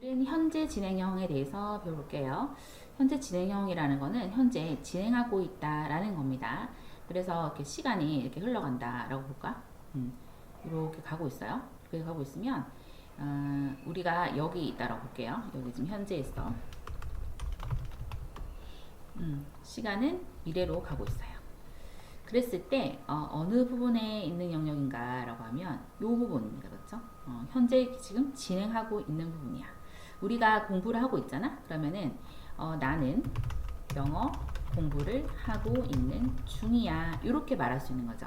오늘은 현재 진행형에 대해서 배워볼게요. 현재 진행형이라는 거는 현재 진행하고 있다라는 겁니다. 그래서 이렇게 시간이 이렇게 흘러간다라고 볼까? 이렇게 가고 있어요. 이렇게 가고 있으면 우리가 여기 있다라고 볼게요. 여기 지금 현재 있어. 시간은 미래로 가고 있어요. 그랬을 때 어느 부분에 있는 영역인가라고 하면 이 부분입니다. 그렇죠? 현재 지금 진행하고 있는 부분이야. 우리가 공부를 하고 있잖아. 그러면은 나는 영어 공부를 하고 있는 중이야. 이렇게 말할 수 있는 거죠.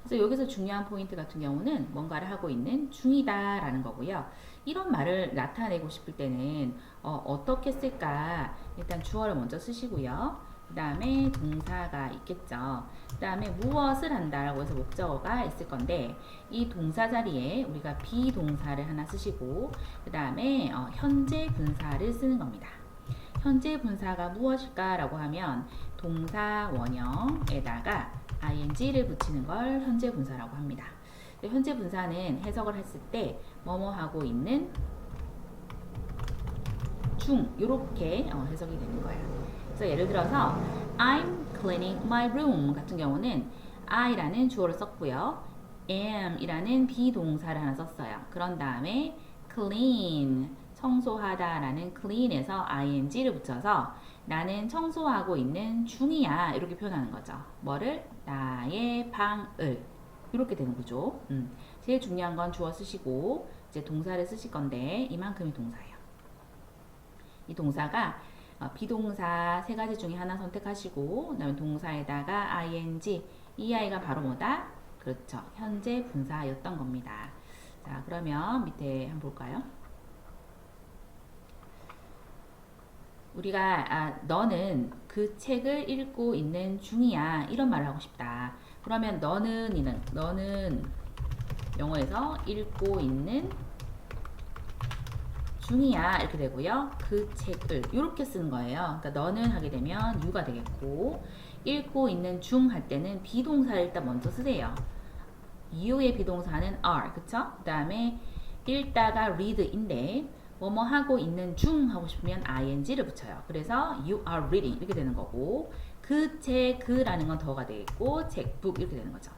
그래서 여기서 중요한 포인트 같은 경우는 뭔가를 하고 있는 중이다 라는 거고요. 이런 말을 나타내고 싶을 때는 어떻게 쓸까? 일단 주어를 먼저 쓰시고요. 그 다음에 동사가 있겠죠. 그 다음에 무엇을 한다라고 해서 목적어가 있을 건데 이 동사 자리에 우리가 비동사를 하나 쓰시고 그 다음에 현재 분사를 쓰는 겁니다. 현재 분사가 무엇일까라고 하면 동사 원형에다가 ing를 붙이는 걸 현재 분사라고 합니다. 현재 분사는 해석을 했을 때 뭐뭐 하고 있는 중 이렇게 해석이 되는 거예요. 그래서 예를 들어서 I'm cleaning my room 같은 경우는 I라는 주어를 썼고요. am이라는 비동사를 하나 썼어요. 그런 다음에 clean 청소하다 라는 clean에서 ing를 붙여서 나는 청소하고 있는 중이야 이렇게 표현하는 거죠. 뭐를? 나의 방을 이렇게 되는 거죠. 제일 중요한 건 주어 쓰시고 이제 동사를 쓰실 건데 이만큼이 동사예요. 이 동사가 비동사 세 가지 중에 하나 선택하시고 그다음에 동사에다가 ing 이 아이가 바로 뭐다? 그렇죠. 현재 분사였던 겁니다. 자, 그러면 밑에 한번 볼까요? 우리가 너는 그 책을 읽고 있는 중이야 이런 말을 하고 싶다. 그러면 너는 영어에서 읽고 있는 중이야 이렇게 되고요. 그 책을 이렇게 쓰는 거예요. 그러니까 너는 하게 되면 you가 되겠고 읽고 있는 중 할 때는 비동사를 일단 먼저 쓰세요. you의 비동사는 are 그쵸? 그 다음에 읽다가 read인데 뭐뭐 하고 있는 중 하고 싶으면 ing를 붙여요. 그래서 you are reading 이렇게 되는 거고 그 책 그라는 건 더가 되겠고 책 book 이렇게 되는 거죠.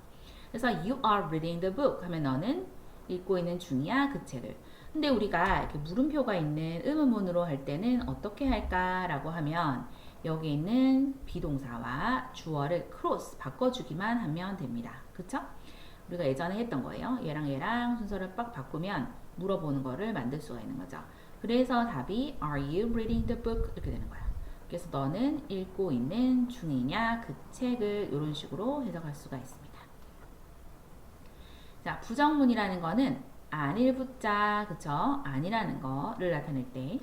그래서 you are reading the book 하면 너는 읽고 있는 중이야 그 책을. 근데 우리가 이렇게 물음표가 있는 의문문으로 할 때는 어떻게 할까라고 하면 여기 있는 비동사와 주어를 cross 바꿔주기만 하면 됩니다. 그쵸? 우리가 예전에 했던 거예요. 얘랑 순서를 빡 바꾸면 물어보는 거를 만들 수가 있는 거죠. 그래서 답이 Are you reading the book? 이렇게 되는 거야. 그래서 너는 읽고 있는 중이냐 그 책을 이런 식으로 해석할 수가 있습니다. 자, 부정문이라는 거는 아닐 붙자 그쵸? 아니라는 거를 나타낼 때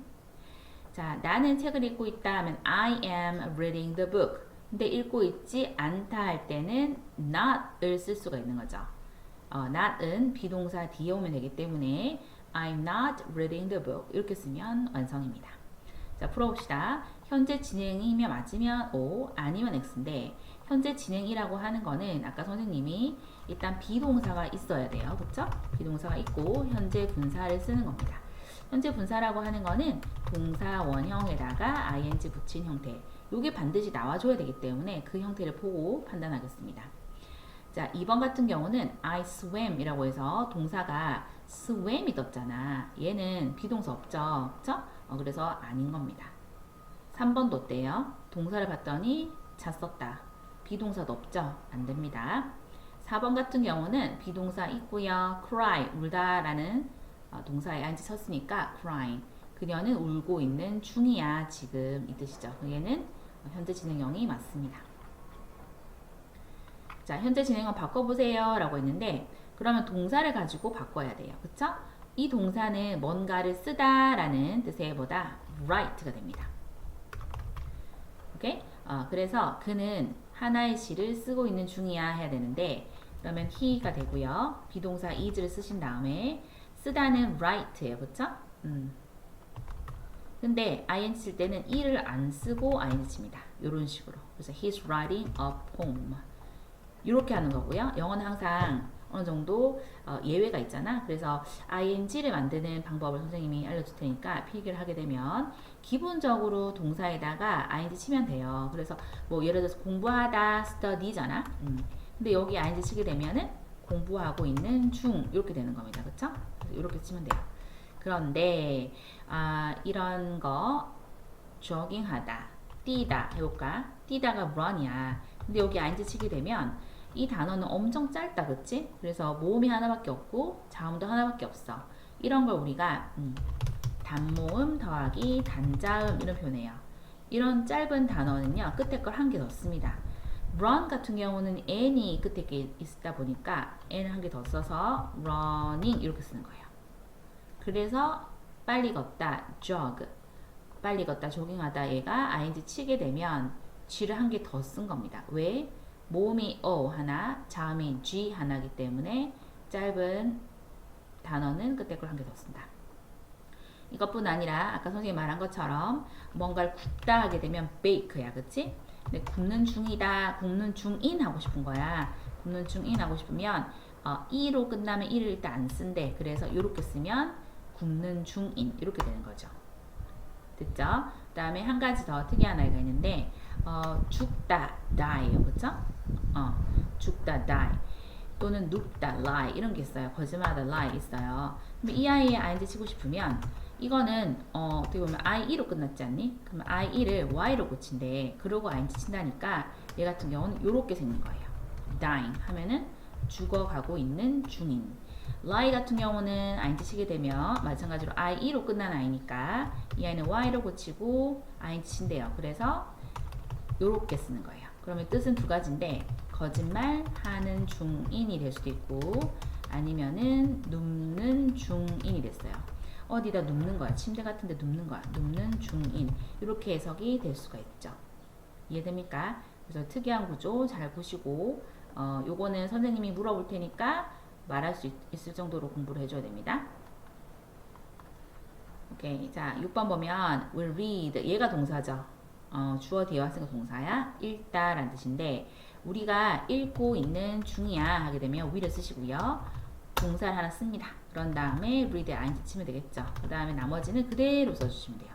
자, 나는 책을 읽고 있다 하면 I am reading the book. 근데 읽고 있지 않다 할 때는 not을 쓸 수가 있는 거죠. not은 비동사 뒤에 오면 되기 때문에 I'm not reading the book. 이렇게 쓰면 완성입니다. 자, 풀어봅시다. 현재 진행이면 맞으면 O, 아니면 X인데 현재 진행이라고 하는 거는 아까 선생님이 일단 비동사가 있어야 돼요. 그쵸? 비동사가 있고 현재 분사를 쓰는 겁니다. 현재 분사라고 하는 거는 동사 원형에다가 ing 붙인 형태. 이게 반드시 나와줘야 되기 때문에 그 형태를 보고 판단하겠습니다. 자, 2번 같은 경우는 I swam 이라고 해서 동사가 swam이 떴잖아. 얘는 비동사 없죠? 그쵸? 그래서 아닌 겁니다. 3번도 어때요? 동사를 봤더니 잤었다. 비동사도 없죠? 안 됩니다. 4번 같은 경우는 비동사 있고요. cry, 울다 라는 동사에 ing 쳤으니까 crying. 그녀는 울고 있는 중이야 지금 이 뜻이죠. 얘는 현재 진행형이 맞습니다. 자, 현재 진행형 바꿔보세요 라고 했는데 그러면 동사를 가지고 바꿔야 돼요. 그쵸? 이 동사는 뭔가를 쓰다 라는 뜻의 보다 write가 됩니다. 오케이? 그래서 그는 하나의 시를 쓰고 있는 중이야 해야 되는데 그러면 he가 되고요. 비동사 is를 쓰신 다음에 쓰다는 write예요. 그쵸? 근데 ing 쓸 때는 e를 안 쓰고 ing 칩니다. 이런 식으로. 그래서 he's writing a poem. 이렇게 하는 거고요. 영어는 항상 어느 정도 예외가 있잖아. 그래서 ing를 만드는 방법을 선생님이 알려줄 테니까 필기를 하게 되면 기본적으로 동사에다가 ing 치면 돼요. 그래서 뭐 예를 들어서 공부하다 study잖아. 근데 여기 ing 치게 되면은 공부하고 있는 중 이렇게 되는 겁니다. 그쵸? 그래서 이렇게 치면 돼요. 그런데 이런 거 조깅하다, 뛰다 해볼까? 뛰다가 run이야. 근데 여기 ing 치게 되면 이 단어는 엄청 짧다, 그치? 그래서 모음이 하나밖에 없고 자음도 하나밖에 없어. 이런 걸 우리가 단모음 더하기 단자음 이런 표현해요. 이런 짧은 단어는요 끝에 걸 한 개 더 씁니다. run 같은 경우는 n이 끝에 게 있다 보니까 n 한 개 더 써서 running 이렇게 쓰는 거예요. 그래서 빨리 걷다 jog, 빨리 걷다 조깅하다 얘가 ing 치게 되면 g를 한 개 더 쓴 겁니다. 왜? 모음이 o 하나, 자음이 g 하나이기 때문에 짧은 단어는 끝에 걸 한 개 더 쓴다. 이것뿐 아니라 아까 선생님이 말한 것처럼 뭔가를 굽다 하게 되면 bake야, 그치? 근데 굽는 중이다, 굽는 중인 하고 싶은 거야. 굽는 중인 하고 싶으면 e로 끝나면 e를 일단 안 쓴대. 그래서 이렇게 쓰면 굽는 중인 이렇게 되는 거죠. 됐죠? 그 다음에 한 가지 더 특이한 아이가 있는데 죽다 die요, 그쵸? 죽다 die 또는 눕다 lie 이런 게 있어요. 거짓말하다 lie 있어요. 그럼 이 아이의 ing 치고 싶으면 이거는 어떻게 보면 IE로 끝났지 않니? 그러면 IE를 Y로 고친대. 그러고 ing 친다니까 얘 같은 경우는 이렇게 생긴 거예요. dying 하면은 죽어가고 있는 중인. lie 같은 경우는 ing 치게 되면 마찬가지로 IE로 끝난 아이니까 이 아이는 Y로 고치고 ing 친대요. 그래서 이렇게 쓰는 거예요. 그러면 뜻은 두 가지인데 거짓말 하는 중인이 될 수도 있고 아니면은 눕는 중인이 됐어요. 어디다 눕는 거야. 침대 같은 데 눕는 거야. 눕는 중인. 이렇게 해석이 될 수가 있죠. 이해됩니까? 그래서 특이한 구조 잘 보시고 요거는 선생님이 물어볼 테니까 말할 수 있을 정도로 공부를 해줘야 됩니다. 오케이. 자, 6번 보면 will read. 얘가 동사죠. 주어 뒤에 왔으니까 동사야. 읽다 라는 뜻인데 우리가 읽고 있는 중이야 하게 되면 will을 쓰시고요. 동사를 하나 씁니다. 그런 다음에 read에 ing 치면 되겠죠. 그 다음에 나머지는 그대로 써주시면 돼요.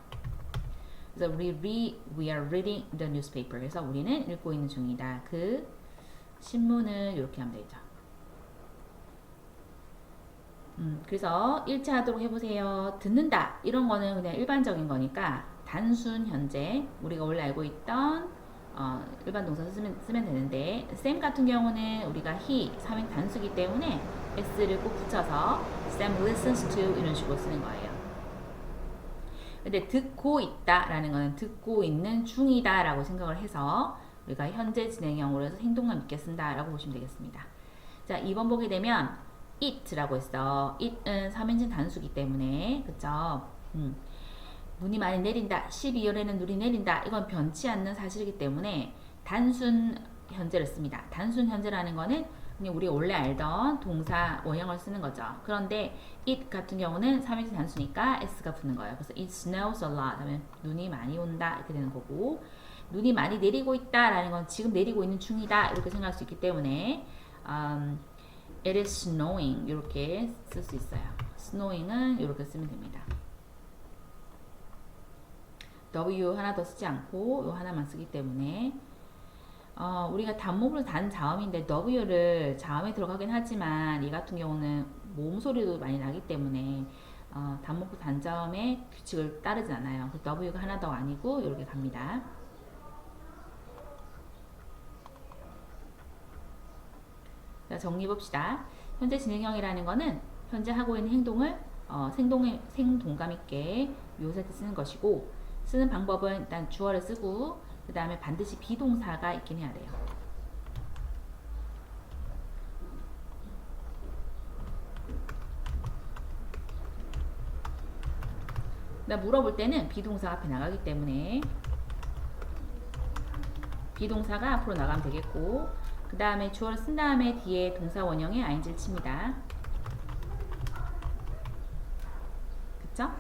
그래서 we are reading the newspaper. 그래서 우리는 읽고 있는 중이다. 그 신문을 이렇게 하면 되죠. 그래서 1차 하도록 해보세요. 듣는다. 이런 거는 그냥 일반적인 거니까 단순 현재 우리가 원래 알고 있던 일반 동사 쓰면 되는데 Sam 같은 경우는 우리가 he, 3인 단수기 때문에 s를 꼭 붙여서 Sam listens to 이런 식으로 쓰는 거예요. 근데 듣고 있다 라는 거는 듣고 있는 중이다 라고 생각을 해서 우리가 현재 진행형으로 해서 행동만 믿게 쓴다 라고 보시면 되겠습니다. 자, 2번 보게 되면 it라고 했어. it은 3인칭 단수기 때문에 그쵸? 눈이 많이 내린다. 12월에는 눈이 내린다. 이건 변치 않는 사실이기 때문에 단순 현재를 씁니다. 단순 현재라는 거는 그냥 우리 원래 알던 동사 원형을 쓰는 거죠. 그런데 it 같은 경우는 3인칭 단수니까 s가 붙는 거예요. 그래서 it snows a lot 하면 눈이 많이 온다 이렇게 되는 거고 눈이 많이 내리고 있다 라는 건 지금 내리고 있는 중이다 이렇게 생각할 수 있기 때문에 it is snowing 이렇게 쓸 수 있어요. snowing은 이렇게 쓰면 됩니다. W 하나 더 쓰지 않고 요 하나만 쓰기 때문에 우리가 단모음으로 단 자음인데 W를 자음에 들어가긴 하지만 이 같은 경우는 모음 소리도 많이 나기 때문에 단모음 단자음의 규칙을 따르지 않아요. 그래서 W가 하나 더 아니고 이렇게 갑니다. 자, 정리해봅시다. 현재 진행형이라는 거는 현재 하고 있는 행동을 생동감 있게 묘사할 때 쓰는 것이고 쓰는 방법은 일단 주어를 쓰고 그 다음에 반드시 비동사가 있긴 해야 돼요. 물어볼 때는 비동사가 앞에 나가기 때문에 비동사가 앞으로 나가면 되겠고 그 다음에 주어를 쓴 다음에 뒤에 동사 원형에 ing를 칩니다. 그쵸?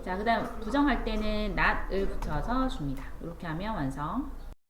자, 그 다음 부정할 때는 not을 붙여서 줍니다. 이렇게 하면 완성.